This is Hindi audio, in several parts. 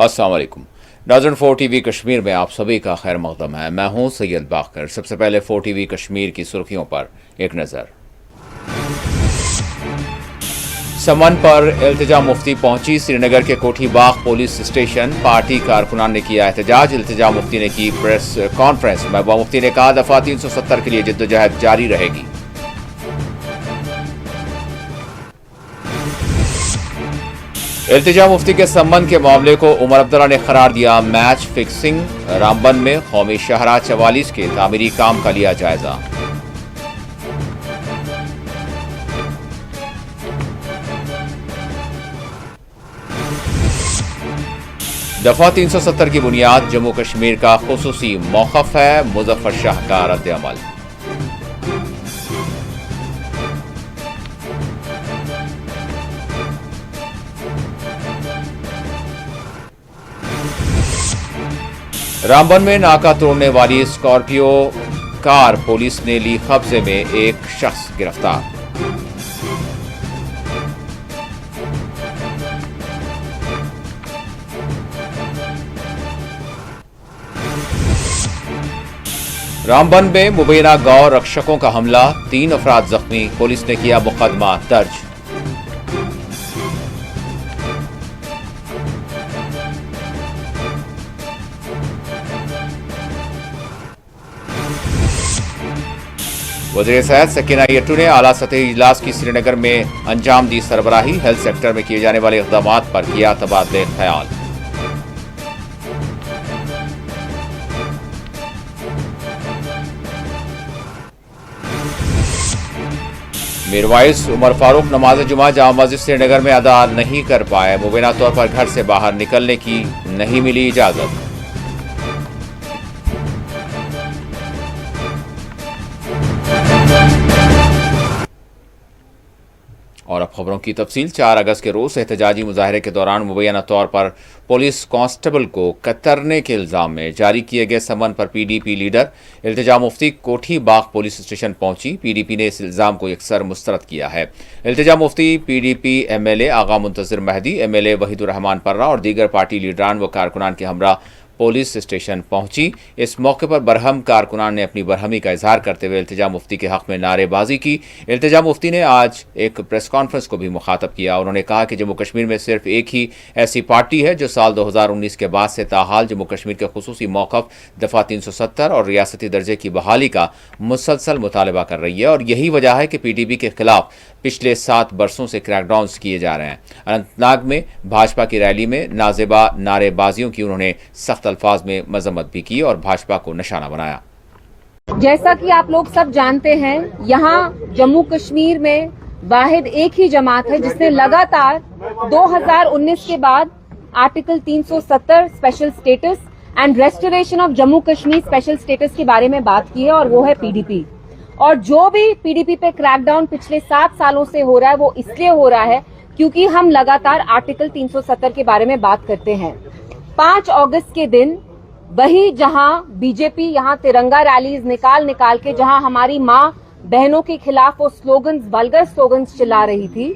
अस्सलाम वालेकुम नाज़रीन, 4 टीवी कश्मीर में आप सभी का खैर मक़दम है। मैं हूं सैयद बाकर। सबसे पहले 4 टीवी कश्मीर की सुर्खियों पर एक नज़र। समन पर इल्तिजा मुफ्ती पहुंची श्रीनगर के कोठी बाग पुलिस स्टेशन। पार्टी कारकुनान ने किया एहतजाज। इल्तिजा मुफ्ती ने की प्रेस कॉन्फ्रेंस। महबूबा मुफ्ती ने कहा दफा 370 के लिए जिद्दोजहद जारी रहेगी। इल्तिजा मुफ्ती के संबंध के मामले को उमर अब्दुल्ला ने करार दिया मैच फिक्सिंग। रामबन में कौमी शाहराह 44 के तामीरी काम का लिया जायजा। दफा 370 की बुनियाद जम्मू कश्मीर का खुसूसी मौक़िफ़ है। मुज़फ़्फ़र शाह का रद्द-ए-अमल। रामबन में नाका तोड़ने वाली स्कॉर्पियो कार पुलिस ने ली कब्जे में। एक शख्स गिरफ्तार। रामबन में मुबैना गौ रक्षकों का हमला। 3 अफराद जख्मी। पुलिस ने किया मुकदमा दर्ज। वज़ीर सेहत सकीना यट्टू ने आला सतही इजलास की श्रीनगर में अंजाम दी सरबराही। हेल्थ सेक्टर में किए जाने वाले इक़दामात पर किया तबादले ख्याल। मीरवाइज उमर फारूक नमाज जुमा जामा मस्जिद श्रीनगर में अदा नहीं कर पाए। मुबैना तौर पर घर से बाहर निकलने की नहीं मिली इजाजत। और अब खबरों की तफसील। 4 अगस्त के रोज एहतजाजी मुजाहरे के दौरान मुबैना तौर पर पुलिस कांस्टेबल को कतरने के इल्जाम में जारी किए गए समन पर PDP लीडर इल्तिजा मुफ्ती कोठी बाग पुलिस स्टेशन पहुंची। PDP ने इस इल्जाम को यकसर मुस्तरद किया है। इल्तिजा मुफ्ती PDP MLA आगा मुंतज़िर महदी, MLA वहीदुर रहमान पर्रा और दीगर पार्टी लीडरान व कारकुनान के हमरा पुलिस स्टेशन पहुंची। इस मौके पर बरहम कारकुनान ने अपनी बरहमी का इजहार करते हुए इल्तिजा मुफ्ती के हक में नारेबाजी की। इल्तिजा मुफ्ती ने आज एक प्रेस कॉन्फ्रेंस को भी मुखातब किया। उन्होंने कहा कि जम्मू कश्मीर में सिर्फ एक ही ऐसी पार्टी है जो साल 2019 के बाद से ताहाल जम्मू कश्मीर के खुसूसी मौक़िफ़ दफ़ा 370 और रियासती दर्जे की बहाली का मुसलसल मुतालबा कर रही है और यही वजह है कि PDP के खिलाफ पिछले 7 बरसों से क्रैकडाउन्स किए जा रहे हैं। अनंतनाग में भाजपा की रैली में नाजेबा नारेबाजियों की उन्होंने सख्त अल्फाज में मजम्मत भी की और भाजपा को निशाना बनाया। जैसा कि आप लोग सब जानते हैं, यहाँ जम्मू कश्मीर में वाहिद एक ही जमात है जिसने लगातार 2019 के बाद article 370 special status and restoration of Jammu Kashmir special status के बारे में बात की है और वो है PDP। और जो भी PDP पे क्रैकडाउन पिछले 7 सालों से हो रहा है वो इसलिए हो रहा है क्योंकि हम लगातार आर्टिकल 370 के बारे में बात करते हैं। 5 अगस्त के दिन वही जहां बीजेपी यहाँ तिरंगा रैलीज निकाल के जहां हमारी माँ बहनों के खिलाफ वो स्लोगन्स, वल्गर स्लोगन्स चिल्ला रही थी,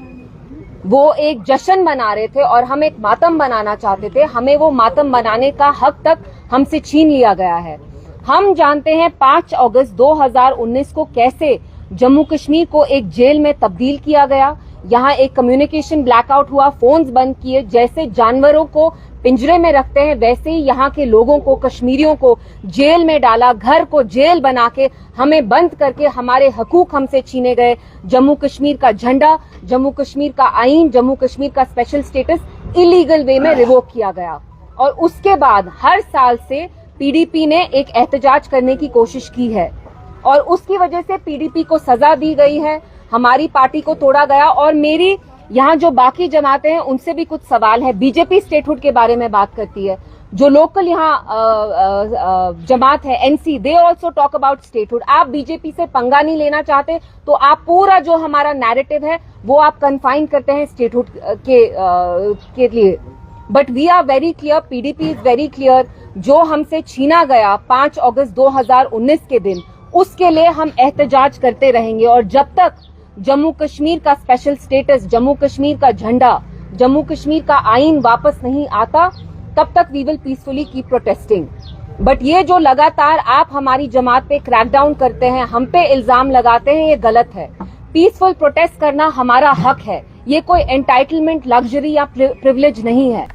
वो एक जश्न मना रहे थे और हम एक मातम बनाना चाहते थे। हमें वो मातम बनाने का हक तक हमसे छीन लिया गया है। हम जानते हैं 5 अगस्त 2019 को कैसे जम्मू कश्मीर को एक जेल में तब्दील किया गया। यहाँ एक कम्युनिकेशन ब्लैकआउट हुआ, फोन्स बंद किए। जैसे जानवरों को पिंजरे में रखते हैं वैसे ही यहाँ के लोगों को, कश्मीरियों को जेल में डाला। घर को जेल बना के हमें बंद करके हमारे हकूक हमसे छीने गए। जम्मू कश्मीर का झंडा, जम्मू कश्मीर का आईन, जम्मू कश्मीर का स्पेशल स्टेटस इलीगल वे में रिवोक किया गया। और उसके बाद हर साल से PDP ने एक एहतजाज करने की कोशिश की है और उसकी वजह से PDP को सजा दी गई है, हमारी पार्टी को तोड़ा गया। और मेरी यहाँ जो बाकी जमातें हैं उनसे भी कुछ सवाल है। बीजेपी स्टेटहुड के बारे में बात करती है। जो लोकल यहाँ जमात है NC, they also talk about statehood. आप बीजेपी से पंगा नहीं लेना चाहते तो आप पूरा जो हमारा नैरेटिव है वो आप कन्फाइन करते हैं स्टेटहुड के लिए। But we are very clear, PDP is very clear. जो हमसे छीना गया 5 अगस्त 2019 के दिन, उसके लिए हम एहतजाज करते रहेंगे। और जब तक जम्मू कश्मीर का स्पेशल स्टेटस, जम्मू कश्मीर का झंडा, जम्मू कश्मीर का आईन वापस नहीं आता, तब तक we will peacefully keep protesting. But ये जो लगातार आप हमारी जमात पे क्रैकडाउन करते हैं, हम पे इल्जाम लगाते हैं, ये गलत है। पीसफुल प्रोटेस्ट करना हमारा हक है, ये कोई एंटाइटलमेंट, लग्जरी या प्रिविलेज नहीं है।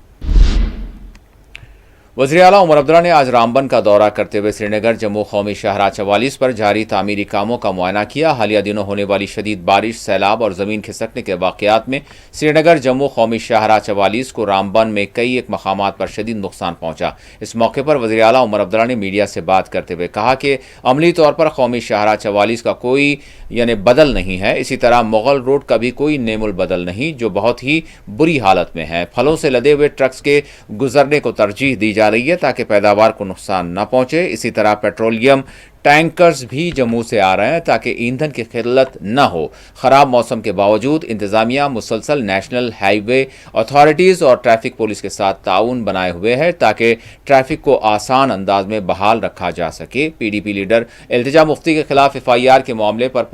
वज़ीर आला उमर अब्दुल्ला ने आज रामबन का दौरा करते हुए श्रीनगर जम्मू कौमी शाहराह 44 पर जारी तामीरी कामों का मुआयना किया। हालिया दिनों होने वाली शदीद बारिश, सैलाब और ज़मीन खिसकने के वाक़यात में श्रीनगर जम्मू कौमी शाहराह 44 को रामबन में कई एक मकामात पर शदीद नुकसान पहुंचा। इस मौके पर वज़ीर आला उमर अब्दुल्ला ने मीडिया से बात करते हुए कहा कि अमली तौर पर कौमी शाहराह 44 का कोई बदल नहीं है। इसी तरह मुगल रोड का भी कोई नेमुल बदल नहीं, जो बहुत ही बुरी हालत में है। फलों से लदे हुए ट्रक्स के गुजरने को तरजीह दी जा रही है ताकि पैदावार को नुकसान न पहुंचे। इसी तरह पेट्रोलियम टैंकर्स भी जम्मू से आ रहे हैं ताकि ईंधन की किल्लत न हो। खराब मौसम के बावजूद इंतजामिया मुसलसल नेशनल हाईवे अथॉरिटीज़ और ट्रैफिक पुलिस के साथ ताउन बनाए हुए है ताकि ट्रैफिक को आसान अंदाज में बहाल रखा जा सके। PDP लीडर इल्तिजा मुफ्ती के खिलाफ FIR के मामले पर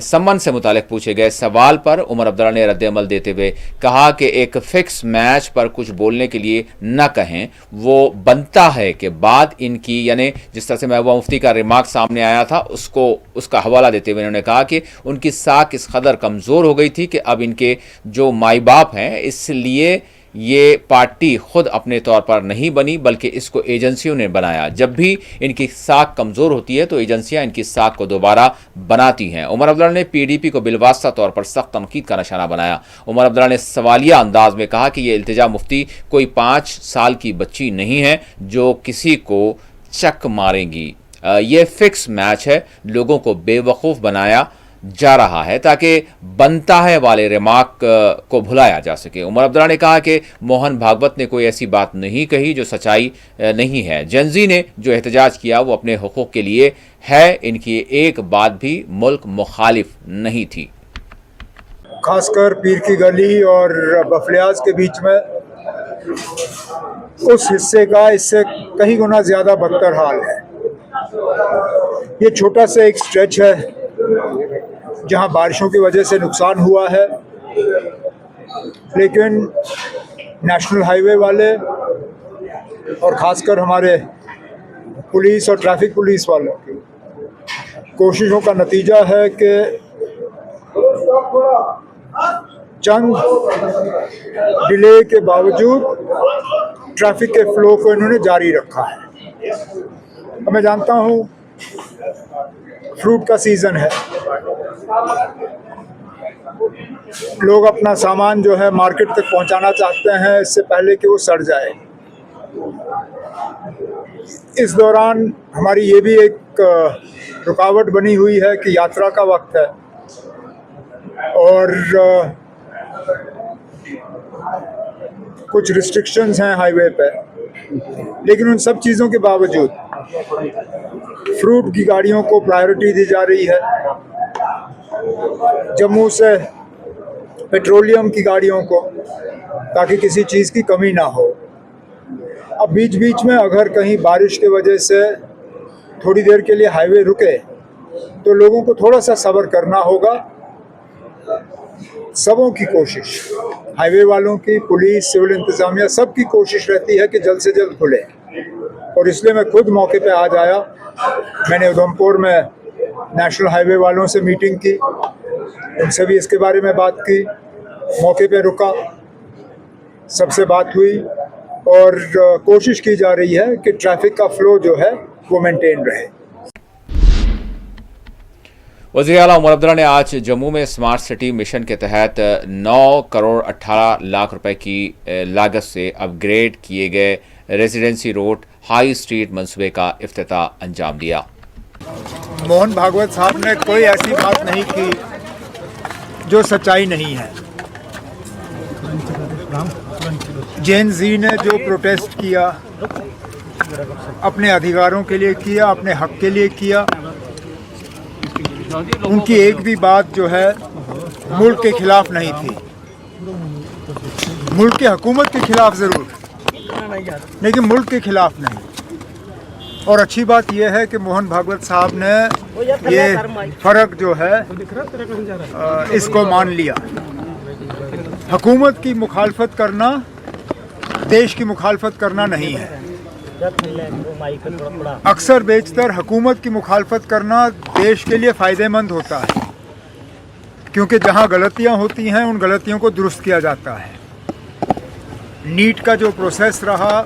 सम्मन से मुतालिक पूछे गए सवाल पर उमर अब्दुल्ला ने रद्द-ए-अमल देते हुए कहा कि एक फिक्स मैच पर कुछ बोलने के लिए न कहें, वो बनता है कि बाद इनकी जिस तरह से महबूबा मुफ्ती का रिमार्क सामने आया था उसका हवाला देते हुए उन्होंने कहा कि उनकी साख इस कदर कमज़ोर हो गई थी कि अब इनके जो माई बाप हैं, इसलिए ये पार्टी खुद अपने तौर पर नहीं बनी बल्कि इसको एजेंसियों ने बनाया। जब भी इनकी साख कमज़ोर होती है तो एजेंसियां इनकी साख को दोबारा बनाती हैं। उमर अब्दुल्ला ने PDP को बिलवास्ता तौर पर सख्त तनकीद का निशाना बनाया। उमर अब्दुल्ला ने सवालिया अंदाज में कहा कि ये इल्तिजा मुफ्ती कोई 5 साल की बच्ची नहीं है जो किसी को चक मारेंगी। ये फिक्स मैच है, लोगों को बेवकूफ़ बनाया जा रहा है ताकि बनता है वाले रिमार्क को भुलाया जा सके। उमर अब्दुल्ला ने कहा कि मोहन भागवत ने कोई ऐसी बात नहीं कही जो सच्चाई नहीं है। जेनजी ने जो एहतजाज किया वो अपने हुकूक के लिए है, इनकी एक बात भी मुल्क मुखालिफ नहीं थी। खासकर पीर की गली और बफलियाज के बीच में उस हिस्से का इससे कई गुना ज़्यादा बदतर हाल है। ये छोटा सा एक स्ट्रेच है जहां बारिशों की वजह से नुकसान हुआ है, लेकिन नेशनल हाईवे वाले और ख़ासकर हमारे पुलिस और ट्रैफिक पुलिस वालों की कोशिशों का नतीजा है कि चंद डिले के बावजूद ट्रैफिक के फ्लो को इन्होंने जारी रखा है। मैं जानता हूँ फ्रूट का सीज़न है, लोग अपना सामान जो है मार्केट तक पहुंचाना चाहते हैं इससे पहले कि वो सड़ जाए। इस दौरान हमारी ये भी एक रुकावट बनी हुई है कि यात्रा का वक्त है और कुछ रिस्ट्रिक्शंस हैं हाईवे पे, लेकिन उन सब चीज़ों के बावजूद फ्रूट की गाड़ियों को प्रायोरिटी दी जा रही है। जम्मू से पेट्रोलियम की गाड़ियों को, ताकि किसी चीज़ की कमी ना हो। अब बीच बीच में अगर कहीं बारिश के वजह से थोड़ी देर के लिए हाईवे रुके तो लोगों को थोड़ा सा सब्र करना होगा। सबों की कोशिश, हाईवे वालों की, पुलिस, सिविल इंतज़ामिया, सबकी कोशिश रहती है कि जल्द से जल्द खुले, और इसलिए मैं खुद मौके पे आज आया। मैंने उधमपुर में नेशनल हाईवे वालों से मीटिंग की, उनसे भी इसके बारे में बात की, मौके पे रुका, सबसे बात हुई और कोशिश की जा रही है कि ट्रैफिक का फ्लो जो है वो मेंटेन रहे। वज़ीर आला उमर अब्दुल्ला ने आज जम्मू में स्मार्ट सिटी मिशन के तहत 9 करोड़ 18 लाख रुपए की लागत से अपग्रेड किए गए रेजिडेंसी रोड हाई स्ट्रीट मंसूबे का इफ्तिताह अंजाम दिया। मोहन भागवत साहब ने कोई ऐसी बात नहीं की जो सच्चाई नहीं है। जेन जी ने जो प्रोटेस्ट किया, अपने अधिकारों के लिए किया, अपने हक के लिए किया, उनकी एक भी बात जो है मुल्क के खिलाफ नहीं थी। मुल्क की हुकूमत के खिलाफ ज़रूर, लेकिन मुल्क के खिलाफ नहीं। और अच्छी बात यह है कि मोहन भागवत साहब ने ये फ़र्क जो है इसको मान लिया। हुकूमत की मुखालफत करना देश की मुखालफत करना नहीं है। अक्सर बेशतर हुकूमत की मुखालफत करना देश के लिए फ़ायदेमंद होता है, क्योंकि जहां गलतियां होती हैं उन गलतियों को दुरुस्त किया जाता है। नीट का जो प्रोसेस रहा,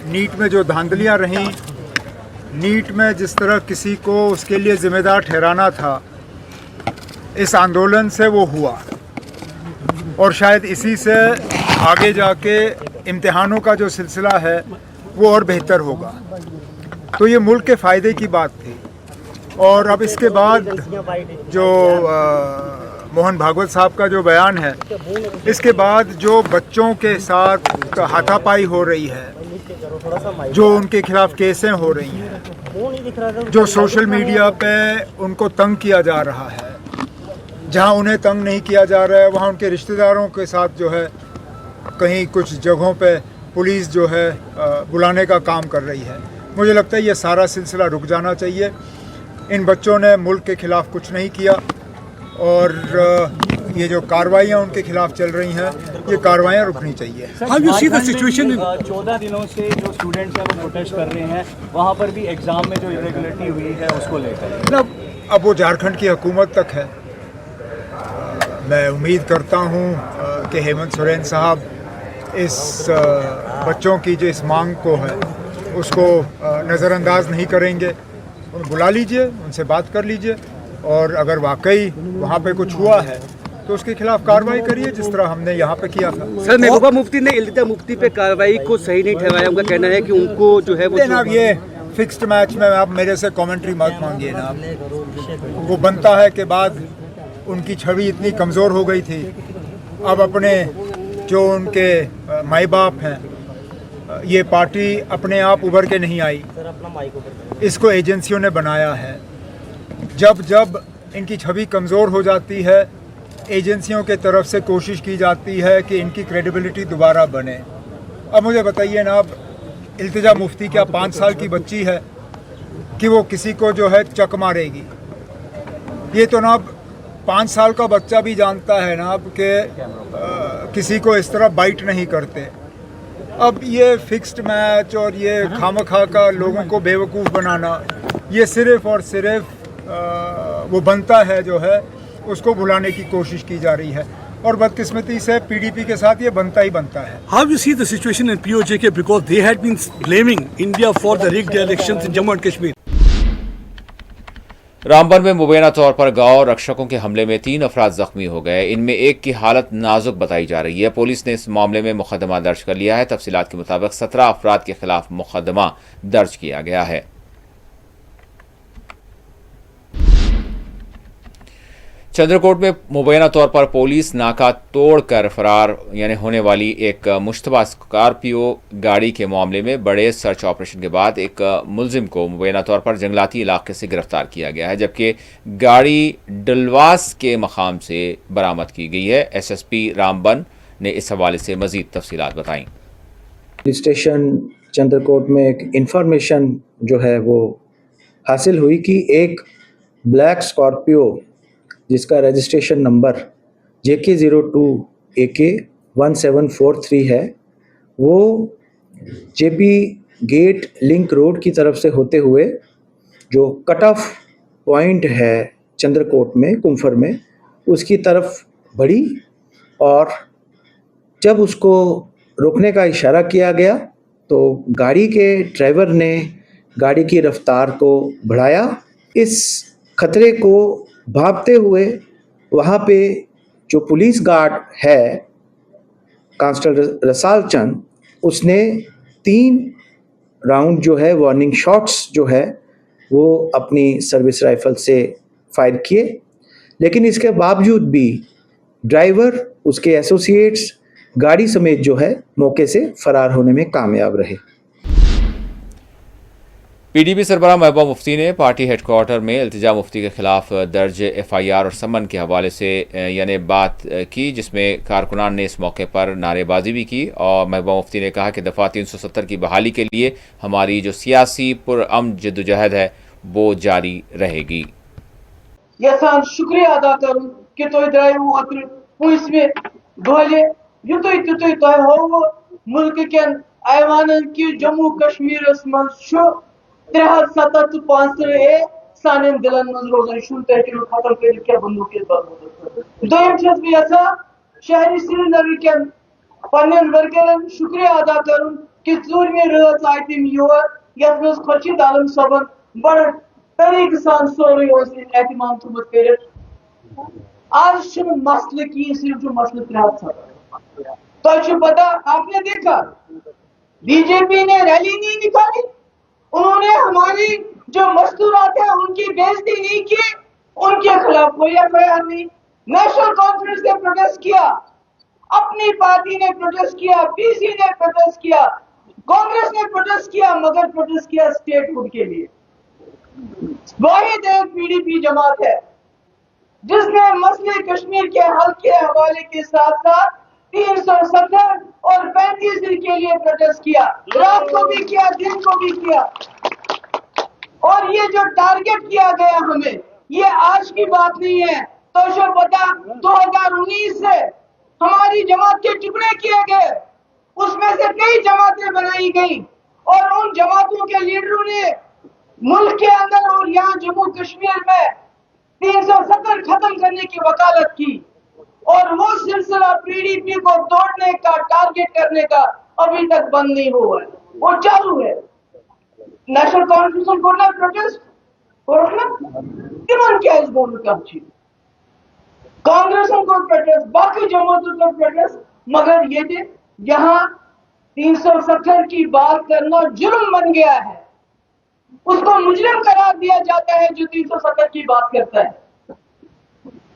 नीट में जो धांधलियां रहीं, नीट में जिस तरह किसी को उसके लिए ज़िम्मेदार ठहराना था, इस आंदोलन से वो हुआ और शायद इसी से आगे जाके इम्तिहानों का जो सिलसिला है वो और बेहतर होगा। तो ये मुल्क के फ़ायदे की बात थी। और अब इसके बाद जो मोहन भागवत साहब का जो बयान है, इसके बाद जो बच्चों के साथ हाथापाई हो रही है, जो उनके खिलाफ केसें हो रही हैं, जो सोशल मीडिया पे उनको तंग किया जा रहा है, जहां उन्हें तंग नहीं किया जा रहा है वहां उनके रिश्तेदारों के साथ जो है कहीं कुछ जगहों पे पुलिस जो है बुलाने का काम कर रही है। मुझे लगता है ये सारा सिलसिला रुक जाना चाहिए। इन बच्चों ने मुल्क के ख़िलाफ़ कुछ नहीं किया और ये जो कार्रवाइयाँ उनके खिलाफ चल रही हैं, ये कार्रवाइयाँ रुकनी चाहिए। 14 दिनों से जो स्टूडेंट्स हैं वो प्रोटेस्ट कर रहे हैं, वहाँ पर भी एग्ज़ाम में जो इरेगुलरिटी हुई है उसको लेकर अब वो झारखंड की हुकूमत तक है। मैं उम्मीद करता हूँ कि हेमंत सोरेन साहब इस बच्चों की जो इस मांग को है उसको नज़रअंदाज नहीं करेंगे। उन्हें बुला लीजिए, उनसे बात कर लीजिए और अगर वाकई वहाँ पे कुछ हुआ है तो उसके खिलाफ कार्रवाई करिए, जिस तरह हमने यहाँ पे किया था। सर, महबूबा मुफ्ती ने इल्तिजा मुफ्ती पे कार्रवाई को सही नहीं ठहराया। उनका कहना है कि उनको जो है वो जनाब ये फिक्स्ड मैच में आप मेरे से कमेंट्री मत मांगिए ना। वो बनता है कि बाद उनकी छवि इतनी कमज़ोर हो गई थी, अब अपने जो उनके माई बाप हैं, ये पार्टी अपने आप उभर के नहीं आई, इसको एजेंसियों ने बनाया है। जब जब इनकी छवि कमज़ोर हो जाती है, एजेंसियों के तरफ से कोशिश की जाती है कि इनकी क्रेडिबिलिटी दोबारा बने। अब मुझे बताइए ना, अब इल्तिजा मुफ्ती क्या 5 साल की बच्ची है कि वो किसी को जो है चक मारेगी? ये तो ना अब 5 साल का बच्चा भी जानता है ना अब कि किसी को इस तरह बाइट नहीं करते। अब ये फिक्स्ड मैच और ये खामखा का लोगों को बेवकूफ़ बनाना, ये सिर्फ़ और सिर्फ वो बनता है जो है उसको भुलाने की कोशिश की जा रही है और बदकिस्मती से पीडीपी के साथ ये बनता ही बनता है। How do you see the situation in POJK, because they had been blaming India for the rigged elections in Jammu and Kashmir? Ramban में मुबैना तौर पर गौ रक्षकों के हमले में 3 अफराद जख्मी हो गए। इनमें एक की हालत नाजुक बताई जा रही है। पुलिस ने इस मामले में मुकदमा दर्ज कर लिया है। तफसीलात के मुताबिक 17 अफराद के खिलाफ मुकदमा दर्ज किया गया है। चंद्रकोट में मुबैना तौर पर पुलिस नाका तोड़कर फरार यानी होने वाली एक मुश्तबा स्कॉर्पियो गाड़ी के मामले में बड़े सर्च ऑपरेशन के बाद एक मुलजिम को मुबैना तौर पर जंगलाती इलाके से गिरफ्तार किया गया है, जबकि गाड़ी डलवास के मकाम से बरामद की गई है। एसएसपी रामबन ने इस हवाले से मजीद तफसीलात बताई। पुलिस स्टेशन चंद्रकोट में एक इंफॉर्मेशन जो है वो हासिल हुई कि एक ब्लैक स्कॉर्पियो जिसका रजिस्ट्रेशन नंबर JK02 AK 1743 है, वो JP गेट लिंक रोड की तरफ से होते हुए जो कट ऑफ पॉइंट है चंद्रकोट में कुम्फर में, उसकी तरफ बढ़ी और जब उसको रोकने का इशारा किया गया तो गाड़ी के ड्राइवर ने गाड़ी की रफ्तार को बढ़ाया। इस खतरे को भागते हुए वहाँ पे जो पुलिस गार्ड है कांस्टेबल रसाल चंद, उसने 3 राउंड जो है वार्निंग शॉट्स जो है वो अपनी सर्विस राइफल से फायर किए, लेकिन इसके बावजूद भी ड्राइवर, उसके एसोसिएट्स, गाड़ी समेत जो है मौके से फरार होने में कामयाब रहे। पीडीपी सरबराह महबूबा मुफ्ती ने पार्टी हेडक्वार्टर में इल्तिजा मुफ्ती के खिलाफ दर्ज FIR और समन के हवाले से यानी बात की, जिसमें कारकुनान ने इस मौके पर नारेबाजी भी की और महबूबा मुफ्ती ने कहा कि दफ़ा 370 की बहाली के लिए हमारी जो सियासी पुरअमन जद्दोजहद है वो जारी रहेगी। यसान शुक्रिया अदा करूं कि तुम द्रायु अत्र पुलिस में दोले युतुय तुतुय तोय हो मुल्क के ऐवान कि जम्मू कश्मीर मं 377 सान दिलन मं रोजान शुरू तहरीर खत्म कर क्या बंदूक दोम यसा शहरी श्रीनगर के पन्न वर्करन शुक्रिया अदा कर कि 4वीं रात आय तम योर यथ मं खुर्शीद आलम सबन बड़ तरीक सान सोरे एहतमाम थोमुत कर आज मसल की सिर्फ मसल 370 तो पता आपने देखा बीजेपी ने रैली नहीं निकाली, उन्होंने हमारी जो मस्तूरात है उनकी बेइज्जती नहीं की, उनके खिलाफ कोई एफआईआर नहीं। नेशनल कॉन्फ्रेंस ने प्रोटेस्ट किया, अपनी पार्टी ने प्रोटेस्ट किया, पीसी ने प्रोटेस्ट किया, कांग्रेस ने प्रोटेस्ट किया, मगर प्रोटेस्ट किया स्टेटहुड के लिए। वाहिद एक पीडीपी जमात है जिसने मसले कश्मीर के हल के हवाले के साथ साथ 370 और 35 दिन के लिए प्रोटेस्ट किया, रात को भी किया, दिन को भी किया। और ये जो टारगेट किया गया हमें, ये आज की बात नहीं है। तो पता 2019 से हमारी जमात के टुकड़े किए गए, उसमें से कई जमातें बनाई गई और उन जमातों के लीडरों ने मुल्क के अंदर और यहाँ जम्मू कश्मीर में 370 खत्म करने की वकालत की। और वो सिलसिला पीडीपी को तोड़ने का, टारगेट करने का अभी तक बंद नहीं हुआ है, वो चालू है। नेशनल कॉन्फ्रेंस कोना प्रोटेस्ट कोना किमान क्या इस बोल का छी कांग्रेस को प्रोटेस्ट, बाकी जमातों को प्रोटेस्ट, मगर ये थे यहाँ 370 की बात करना जुर्म बन गया है, उसको मुजरिम करार दिया जाता है जो 370 की बात करता है।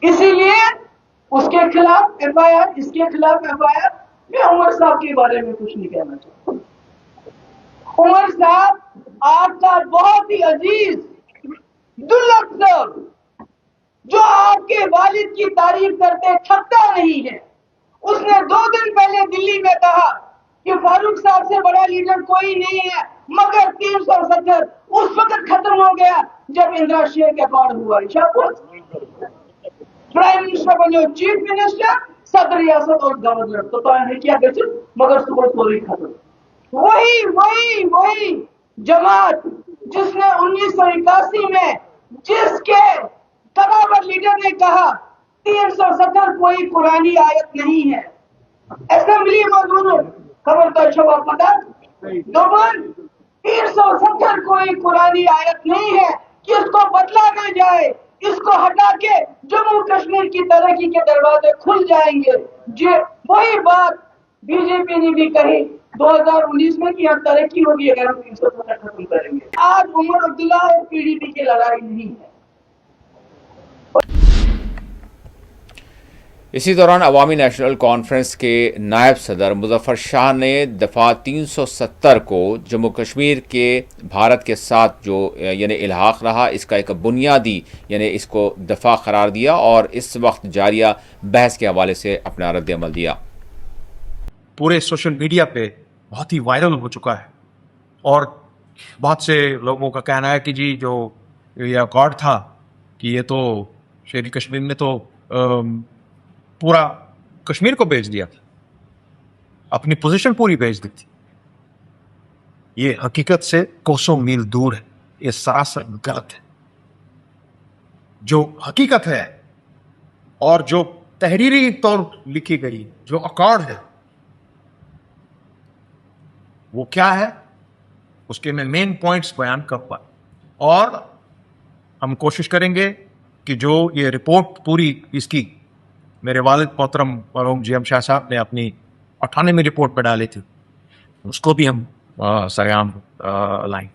इसीलिए उसके खिलाफ एफआईआर, इसके खिलाफ एफआईआर। मैं उमर साहब के बारे में कुछ नहीं कहना चाहता। उमर साहब आपका बहुत ही अजीज दुर्लभ साहब, जो आपके वालिद की तारीफ करते थकता नहीं है, उसने 2 दिन पहले दिल्ली में कहा कि फारूक साहब से बड़ा लीडर कोई नहीं है, मगर 370 उस वक्त खत्म हो गया जब इंदिरा शेख अकॉर्ड हुआ। प्राइम मिनिस्टर बनो, चीफ मिनिस्टर, सदर रियासत और गवर्नर, तो क्या गए मगर सुबह थोड़ी खत्म। वही जमात जिसने 1981 में जिसके कदावर लीडर ने कहा 370 कोई कुरानी आयत नहीं है, असेंबली मौजूद खबर तो अच्छा पता 370 कोई कुरानी आयत नहीं है कि इसको बदला न जाए, इसको हटा के जम्मू कश्मीर की तरक्की के दरवाजे खुल जाएंगे। जो वही बात बीजेपी ने भी कही 2019 में कि हम तरक्की होगी अगर हम 370 खत्म करेंगे। आज उमर अब्दुल्ला और पीडीपी की लड़ाई नहीं है। इसी दौरान अवामी नेशनल कॉन्फ्रेंस के नायब सदर मुजफ्फर शाह ने दफ़ा 370 को जम्मू कश्मीर के भारत के साथ जो यानी इल्हाक रहा, इसका एक बुनियादी यानी इसको दफ़ा करार दिया और इस वक्त जारिया बहस के हवाले से अपना रद्द अमल दिया। पूरे सोशल मीडिया पे बहुत ही वायरल हो चुका है और बहुत से लोगों का कहना है कि जी जो ये अकॉर्ड था कि ये तो शेरी कश्मीर ने तो पूरा कश्मीर को बेच दिया था, अपनी पोजीशन पूरी बेच दी थी। ये हकीकत से कोसों मील दूर है, ये सरासर गलत है। जो हकीकत है और जो तहरीरी तौर लिखी गई जो अकॉर्ड है वो क्या है, उसके मैं मेन पॉइंट्स बयान करूंगा और हम कोशिश करेंगे कि जो ये रिपोर्ट पूरी इसकी मेरे वालिद मोहतरम मरहूम जी.एम. शाह साहब ने अपनी 98 रिपोर्ट पर डाली थी, उसको भी हम सरेआम लाएंगे।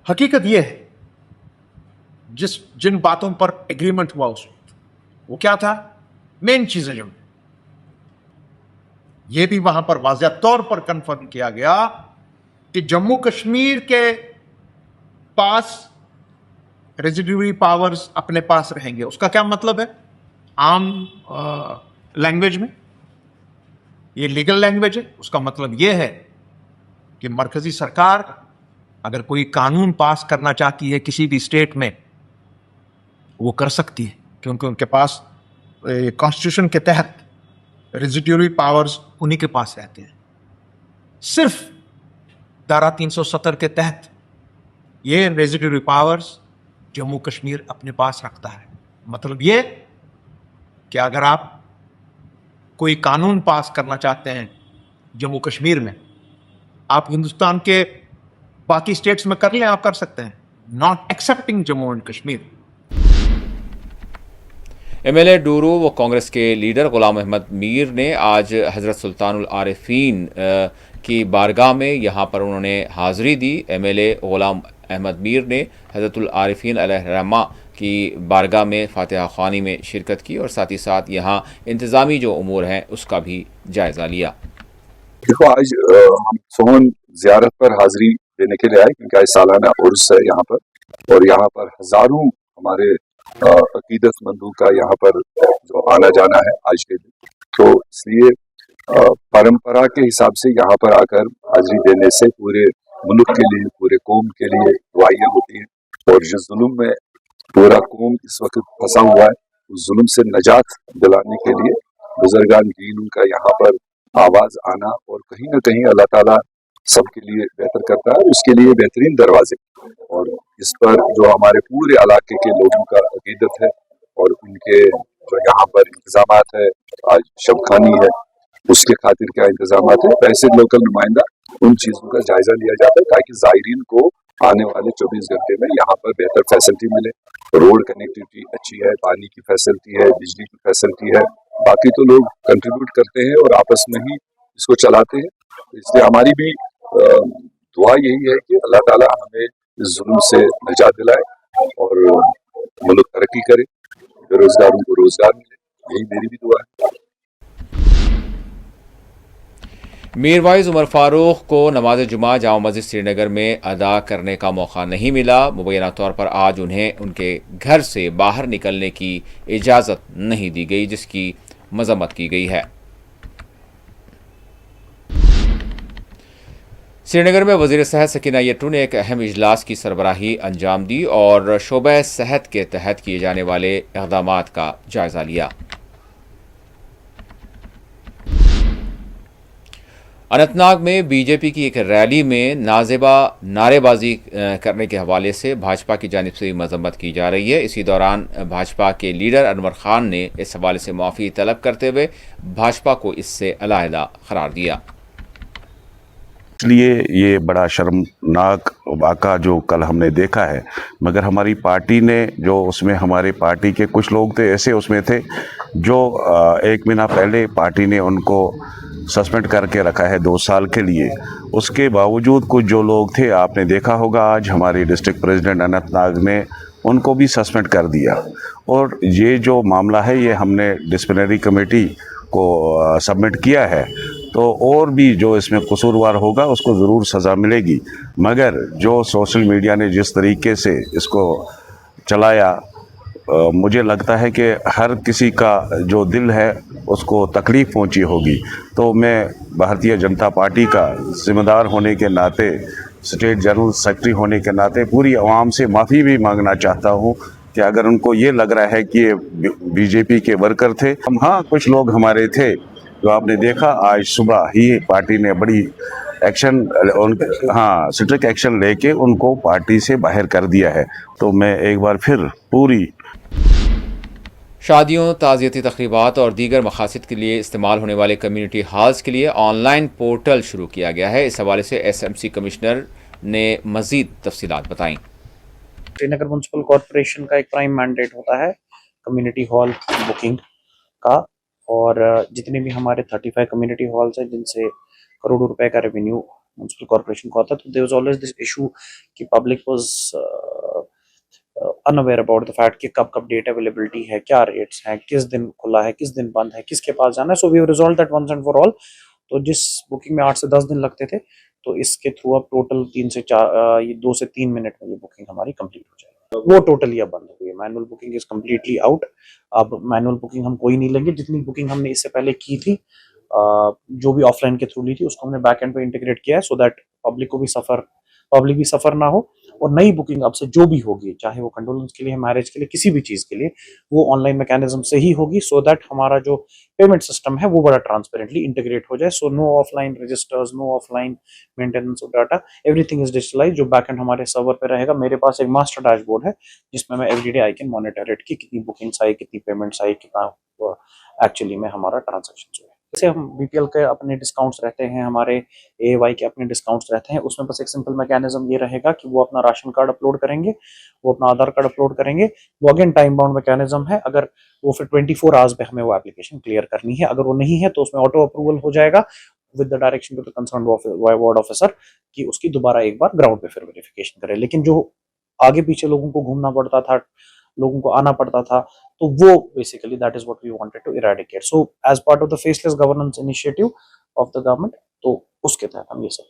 हकीकत ये है जिन बातों पर एग्रीमेंट हुआ उस वक्त वो क्या था, मेन चीजें जो ये भी वहां पर वाज़िह तौर पर कन्फर्म किया गया कि जम्मू कश्मीर के पास रेजिडुअरी पावर्स अपने पास रहेंगे। उसका क्या मतलब है आम लैंग्वेज में, ये लीगल लैंग्वेज है, उसका मतलब ये है कि मरकजी सरकार अगर कोई कानून पास करना चाहती है किसी भी स्टेट में वो कर सकती है, क्योंकि उनके पास कॉन्स्टिट्यूशन के तहत रेजिड्यूरी पावर्स उन्हीं के पास रहते हैं। सिर्फ धारा 370 के तहत ये रेजिड्यूरी पावर्स जम्मू कश्मीर अपने पास रखता है। मतलब ये कि अगर आप कोई कानून पास करना चाहते हैं जम्मू कश्मीर में, आप हिंदुस्तान के बाकी स्टेट्स में कर लें, आप कर सकते हैं, not excepting Jammu and Kashmir. MLA Duru व कांग्रेस के लीडर गुलाम अहमद मीर ने आज हज़रत सुल्तानुल आरिफीन की बारगाह में यहाँ पर उन्होंने हाज़िरी दी। एमएलए गुलाम अहमद मीर ने हज़रतुल आरिफीन अलैहिर्रहमा की बारगाह में फातिहा ख़्वानी में शिरकत की और साथ ही साथ यहाँ इंतज़ामी जो उमूर हैं उसका भी जायज़ा लिया। देखो, आज हम सोहन ज़ियारत पर हाज़िरी देने के लिए आए, क्योंकि आज सालाना उर्स है यहाँ पर, और यहाँ पर हज़ारों हमारे अकीदतमंदों का यहाँ पर जो आना जाना है आज के दिन, तो इसलिए परंपरा के हिसाब से यहाँ पर आकर हाज़िरी देने से पूरे मुल्क के लिए, पूरे कौम के लिए दुआएं होती हैं। और जो जुल्म में पूरा कौम इस वक्त फंसा हुआ है, उस जुल्म से नजात दिलाने के लिए बुजुर्गान दीन का यहाँ पर आवाज आना, और कहीं ना कहीं अल्लाह ताला सबके लिए बेहतर करता है, उसके लिए बेहतरीन दरवाजे, और इस पर जो हमारे पूरे इलाके के लोगों का अकीदत है और उनके जो यहाँ पर इंतजामात है, आज शबखानी है, उसके खातिर क्या इंतजामात है, वैसे लोकल नुमाइंदा उन चीजों का जायजा लिया जाता है ताकि जायरीन को आने वाले 24 घंटे में यहाँ पर बेहतर फैसिलिटी मिले। रोड कनेक्टिविटी अच्छी है, पानी की फैसिलिटी है, बिजली की फैसिलिटी है, बाकी तो लोग कंट्रीब्यूट करते हैं और आपस में ही इसको चलाते हैं। इसलिए हमारी भी दुआ यही है कि अल्लाह ताला हमें इस जुल्म से निजात दिलाए और मुल्क तरक्की करे, बेरोजगारों को रोजगार मिले, यही मेरी भी दुआ है। मीरवाइज उमर फारूक को नमाज जुमा जामा मस्जिद श्रीनगर में अदा करने का मौका नहीं मिला। मुबैना तौर पर आज उन्हें उनके घर से बाहर निकलने की इजाज़त नहीं दी गई, जिसकी मजम्मत की गई है। श्रीनगर में वज़ीर सेहत सकीना यट्टू ने एक अहम इजलास की सरबराही अंजाम दी और शोबा सेहत के तहत किए जाने वाले इक़दामात का जायज़ा लिया। अनंतनाग में बीजेपी की एक रैली में नाजेबा नारेबाजी करने के हवाले से भाजपा की जानिब से मजम्मत की जा रही है। इसी दौरान भाजपा के लीडर अनवर खान ने इस हवाले से माफ़ी तलब करते हुए भाजपा को इससे अलहदा करार दिया। इसलिए ये बड़ा शर्मनाक वाक़ा जो कल हमने देखा है, मगर हमारी पार्टी ने जो उसमें हमारे पार्टी के कुछ लोग थे ऐसे उसमें थे जो एक महीना पहले पार्टी ने उनको सस्पेंड करके रखा है 2 साल के लिए। उसके बावजूद कुछ जो लोग थे, आपने देखा होगा आज हमारे डिस्ट्रिक्ट प्रेसिडेंट अनंतनाग ने उनको भी सस्पेंड कर दिया। और ये जो मामला है ये हमने डिसिप्लिनरी कमेटी को सबमिट किया है, तो और भी जो इसमें कसूरवार होगा उसको ज़रूर सज़ा मिलेगी। मगर जो सोशल मीडिया ने जिस तरीके से इसको चलाया, मुझे लगता है कि हर किसी का जो दिल है उसको तकलीफ़ पहुंची होगी। तो मैं भारतीय जनता पार्टी का ज़िम्मेदार होने के नाते, स्टेट जनरल सेक्रेटरी होने के नाते पूरी आवाम से माफ़ी भी मांगना चाहता हूं कि अगर उनको ये लग रहा है कि ये बीजेपी के वर्कर थे, हाँ कुछ लोग हमारे थे जो आपने देखा आज सुबह ही पार्टी ने बड़ी एक्शन स्ट्रिक्ट एक्शन लेके उनको पार्टी से बाहर कर दिया है। तो मैं एक बार फिर पूरी शादियों, ताज़ियती तक़रीबात और दीगर मक़ासिद के लिए इस्तेमाल होने वाले कम्युनिटी हॉल्स के लिए ऑनलाइन पोर्टल शुरू किया गया है। इस हवाले से SMC कमिश्नर ने मज़ीद तफ़सीलात बताईं। श्रीनगर म्यूनसिपल कॉरपोरेशन का एक प्राइम मैंडेट होता है कम्युनिटी हॉल बुकिंग का, और जितने भी हमारे 35 कम्युनिटी हॉल्स हैं जिनसे करोड़ों रुपए का रेवेन्यू म्यूनसिपल कॉरपोरेशन को आता है, तो there was always this issue कि public was unaware about the fact कि कब डेट अवेलेबिलिटी है, क्या रेट्स हैं, किस दिन खुला है, किस दिन बंद है, किसके पास जाना है। So we have resolve that once and for all. तो जिस बुकिंग में 8 से 10 दिन लगते थे, तो इसके थ्रू अब टोटल 2 से 3 मिनट में ये बुकिंग हमारी कंप्लीट हो जाएगी। वो टोटली अब बंद हो गई है, manual booking is completely out. अब मैनुअल बुकिंग हम कोई नहीं लेंगे। जितनी बुकिंग हमने इससे पहले की थी, जो भी ऑफलाइन के थ्रू ली थी, उसको हमने बैक एंड पे इंटीग्रेट किया है, सो दैट पब्लिक भी सफर ना हो और नई बुकिंग अब से जो भी होगी, चाहे वो कंडोलेंस के लिए, मैरिज के लिए, किसी भी चीज़ के लिए, वो ऑनलाइन मैकेनिज्म से ही होगी, सो दैट हमारा जो पेमेंट सिस्टम है वो बड़ा ट्रांसपेरेंटली इंटीग्रेट हो जाए। So no offline registers, no offline maintenance of data, everything is digitalise. जो बैकएंड हमारे सर्वर पे रहेगा, मेरे पास एक मास्टर डैशबोर्ड है जिसमें मैं everyday I can monitor it कि कितनी बुकिंग्स आई, कितनी पेमेंट्स आई, कितना एक्चुअली में हमारा ट्रांजेक्शन हुआ है। जैसे हम बीपीएल के अपने डिस्काउंट्स रहते हैं, हमारे एवाई के अपने डिस्काउंट्स रहते हैं, उसमें बस एक सिंपल मैकेनिज्म ये रहेगा कि वो अपना राशन कार्ड अपलोड करेंगे, वो अपना आधार कार्ड अपलोड करेंगे। वो अगेन टाइम बाउंड मैकेनिज्म है, अगर वो फिर 24 आवर्स पे हमें वो एप्लीकेशन क्लियर करनी है। अगर वो नहीं है तो उसमें ऑटो अप्रूवल हो जाएगा with the direction to the concern ward officer कि उसकी दोबारा एक बार ग्राउंड पे फिर वेरिफिकेशन करें। लेकिन जो आगे पीछे लोगों को घूमना पड़ता था, लोगों को आना पड़ता था, तो वो basically that is what we wanted to eradicate. So as part of the faceless governance initiative of the government, तो उसके तहत हम ये सब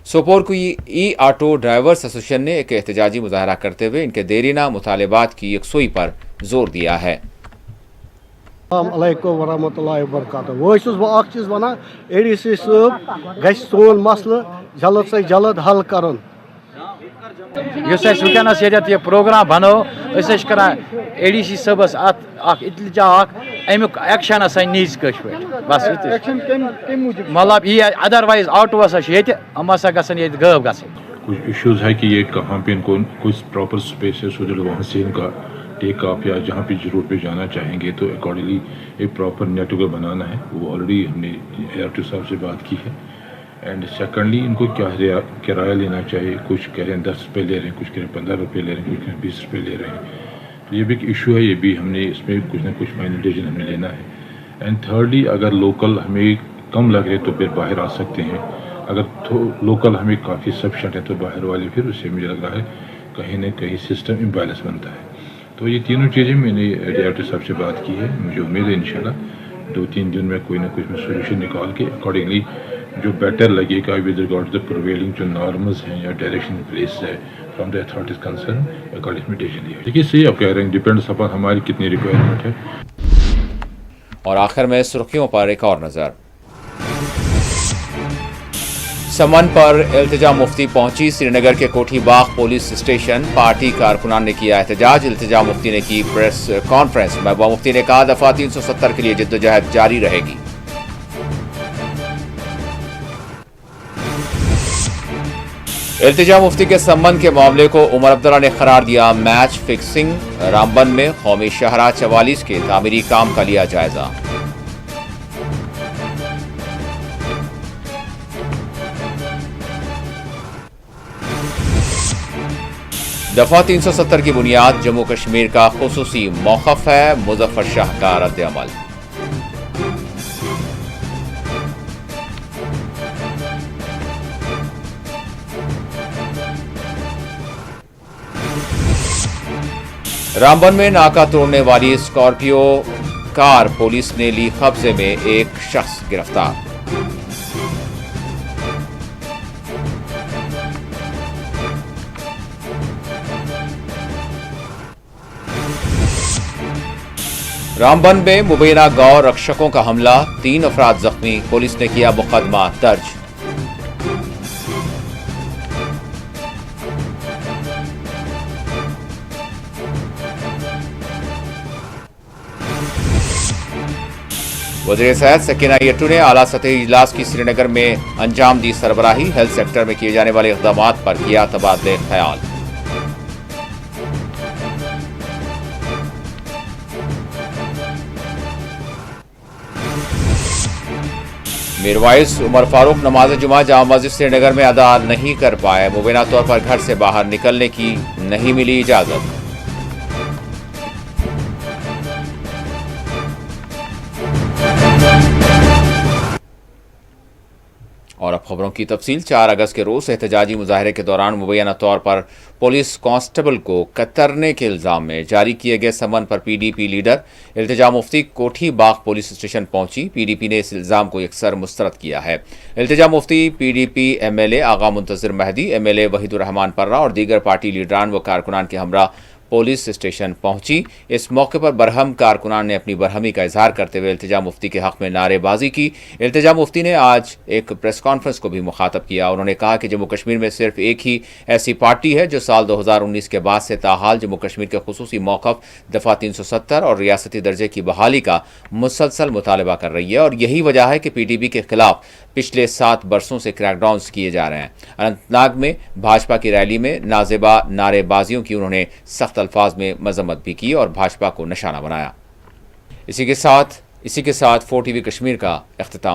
सोपोर की ई ऑटो ड्राइवर्स एसोसिएशन ने एक एहतजाजी मुजाहरा करते हुए इनके देरीना मुतालबात की यकसुई पर जोर दिया है। अस्सलामुअलैकुम वरहमतुल्लाहि वबरकातुहू। वो बह चीज वन एडीसी साहब गई सोन मसल जल्द से जल्द हल कर। वनस ये प्रोग्राम बनो कर एडीसी सबस इतजा अमुक एक्शन नीज कश पे बस मतलब ये अदरवाइज ऑटोस हम हसा गब ग कुछ इश्यूज है कि ये कहाँ पे इनको कुछ प्रॉपर स्पेस है, सो वहाँ से इनका टेक ऑफ या जहाँ पे रूट पे जाना चाहेंगे तो अकॉर्डिंगली एक प्रॉपर नेटवर्क बनाना है। वो ऑलरेडी हमने एयरटेल साहब से बात की है। एंड सेकेंडली इनको क्या किराया लेना चाहिए, कुछ कह रहे हैं 10 रुपये ले रहे हैं, कुछ कह रहे हैं 15 रुपये ले रहे हैं, कुछ कह रहे हैं 20 रुपये ले रहे हैं। तो ये भी एक इशू है, ये भी हमने इसमें कुछ ना कुछ फाइनल डिसीजन हमें लेना है। एंड थर्डली अगर लोकल हमें कम लग रहे तो फिर बाहर आ सकते हैं, अगर लोकल हमें काफ़ी सफिशेंट है तो बाहर वाले फिर उससे मुझे लग रहा है कहीं ना कहीं सिस्टम इम्बैलेंस बनता है। तो ये तीनों चीज़ें मैंने डायरेक्टर साहब से बात की है। मुझे उम्मीद है इंशाल्लाह 2-3 दिन में कोई ना कोई सोल्यूशन निकाल के अकॉर्डिंगली जो बेटर लगेगा with regard to the prevailing जो नॉर्म्स हैं या डायरेक्शन प्लेस है from the authorities concern according में डिसीजन लिया। देखिए सही आप कह रहे हैं, डिपेंड्स अपॉन हमारी कितनी रिक्वायरमेंट है। और आखिर में सुर्खियों पर एक और नजर। समन पर इल्तिजा मुफ्ती पहुंची श्रीनगर के कोठी बाग पुलिस स्टेशन। पार्टी कारकुनान ने किया एहतजाज। इल्तिजा मुफ्ती ने की प्रेस कॉन्फ्रेंस। महबूबा मुफ्ती ने कहा दफा 370 के लिए जिद्दोजहद जारी रहेगी। इल्तिजा मुफ्ती के सम्मन के मामले को उमर अब्दुल्ला ने करार दिया मैच फिक्सिंग। रामबन में कौमी शाहराह 44 के तामीरी काम का लिया जायजा। दफा 370 की बुनियाद जम्मू कश्मीर का खुसूसी मौक़िफ़ है। मुज़फ़्फ़र शाह का रद्द-ए-अमल। रामबन में नाका तोड़ने वाली स्कॉर्पियो कार पुलिस ने ली कब्जे में। एक शख्स गिरफ्तार। रामबन में मुबैना गौ रक्षकों का हमला। 3 अफराद जख्मी। पुलिस ने किया मुकदमा दर्ज। वज़ीर सेहत सकीना यट्टू ने आला सतही इजलास की श्रीनगर में अंजाम दी सरबराही। हेल्थ सेक्टर में किए जाने वाले इक़दामात पर किया तबादले ख्याल। मीरवाइज उमर फारूक नमाज जुमा जामा मस्जिद श्रीनगर में अदा नहीं कर पाए। मुबैना तौर पर घर से बाहर निकलने की नहीं मिली इजाजत। और अब खबरों की तफसील। 4 अगस्त के रोज एहतजाजी मुजाहरे के दौरान मुबैना तौर पर पुलिस कांस्टेबल को कतरने के इल्जाम में जारी किए गए समन पर पीडीपी लीडर इल्तिजा मुफ्ती कोठी बाग पुलिस स्टेशन पहुंची। पीडीपी ने इस इल्जाम को यकसर मुस्तरद किया है। इल्तिजा मुफ्ती पीडीपी एमएलए आगा मुंतजिर महदी, एमएलए वहीदुर रहमान पर्रा और दीगर पार्टी लीडरान व कारकुनान के हमरा पुलिस स्टेशन पहुंची। इस मौके पर बरहम कारकुनान ने अपनी बरहमी का इजहार करते हुए इल्तिजा मुफ्ती के हक में नारेबाजी की। इल्तिजा मुफ्ती ने आज एक प्रेस कॉन्फ्रेंस को भी मुखातब किया। उन्होंने कहा कि जम्मू कश्मीर में सिर्फ एक ही ऐसी पार्टी है जो साल 2019 के बाद से ताहाल जम्मू कश्मीर के खुसूसी मौक़िफ़ दफ़ा 370 और रियासती दर्जे की बहाली का मुसलसल मुतालबा कर रही है और यही वजह है कि PDP के खिलाफ पिछले 7 बरसों से क्रैकडाउन्स किए जा रहे हैं। अनंतनाग में भाजपा की रैली में नाजेबा नारेबाजियों की उन्होंने सख्त अल्फाज में मजम्मत भी की और भाजपा को निशाना बनाया। इसी के साथ 4 TV कश्मीर का इख्तिताम